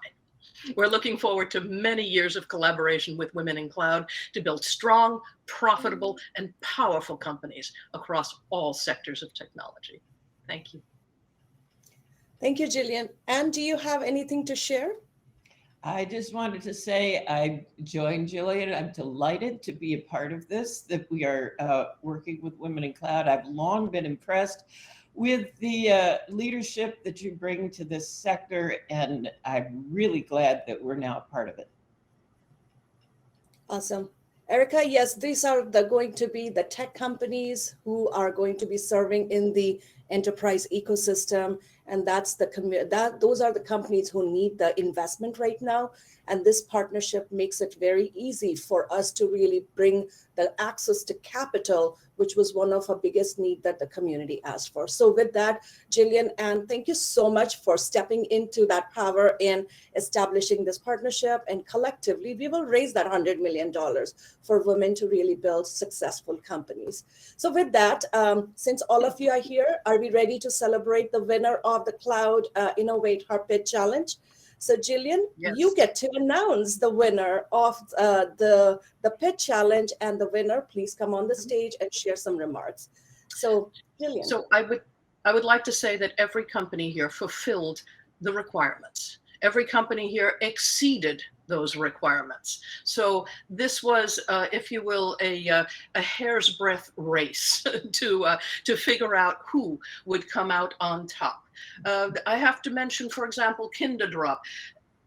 We're looking forward to many years of collaboration with Women in Cloud to build strong, profitable, and powerful companies across all sectors of technology. Thank you. Thank you, Jillian. Anne, do you have anything to share? I just wanted to say I joined Jillian. I'm delighted to be a part of this, that we are working with Women in Cloud. I've long been impressed with the leadership that you bring to this sector, and I'm really glad that we're now a part of it. Awesome. Erica, yes, these are going to be the tech companies who are going to be serving in the enterprise ecosystem. And that's those are the companies who need the investment right now. And this partnership makes it very easy for us to really bring the access to capital, which was one of our biggest needs that the community asked for. So with that, Jillian, and thank you so much for stepping into that power in establishing this partnership. And collectively, we will raise that $100 million for women to really build successful companies. So with that, since all of you are here, are we ready to celebrate the winner of the Cloud Innovate Her Pitch Challenge? So Jillian, Yes. you get to announce the winner of the pitch challenge, and the winner, please come on the stage and share some remarks. So Jillian. So I would like to say that every company here fulfilled the requirements. Every company here exceeded those requirements. So this was, if you will, a hair's breadth race to figure out who would come out on top. I have to mention, for example, Kinderdrop.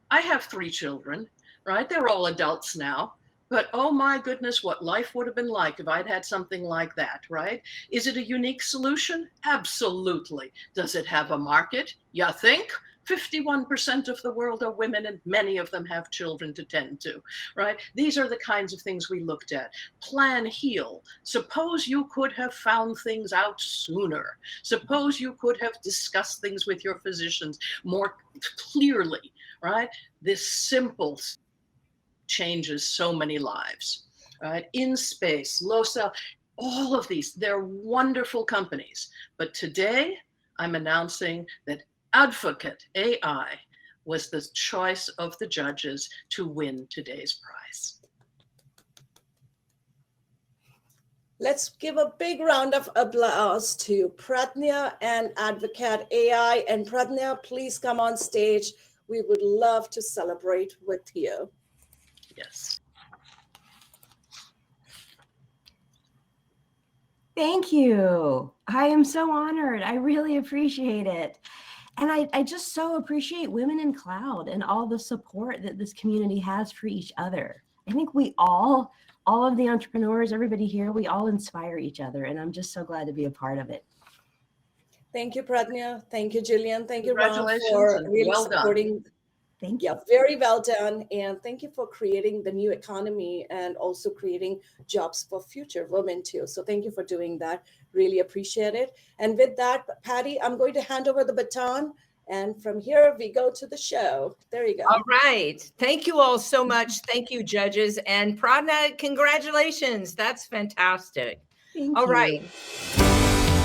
I have 3 children, right? They're all adults now. But oh my goodness, what life would have been like if I'd had something like that, right? Is it a unique solution? Absolutely. Does it have a market? You think? 51% of the world are women, and many of them have children to tend to, right? These are the kinds of things we looked at. Plan, heal. Suppose you could have found things out sooner. Suppose you could have discussed things with your physicians more clearly, right? This simple changes so many lives, right? In space, low cell, all of these, they're wonderful companies. But today I'm announcing that Advocate AI was the choice of the judges to win today's prize. Let's give a big round of applause to Pradnya and Advocate AI. And Pradnya, please come on stage. We would love to celebrate with you. Yes. Thank you. I am so honored. I really appreciate it. And I just so appreciate Women in Cloud and all the support that this community has for each other. I think we all of the entrepreneurs, everybody here, we all inspire each other. And I'm just so glad to be a part of it. Thank you, Pradnya. Thank you, Jillian. Thank you, Ron, Congratulations for and really well done. supporting. Thank you. Yeah, very well done. And thank you for creating the new economy and also creating jobs for future women too. So thank you for doing that. Really appreciate it. And with that, Patty, I'm going to hand over the baton. And from here, we go to the show. There you go. All right. Thank you all so much. Thank you, judges. And Pradnya, congratulations. That's fantastic. Thank All you. right.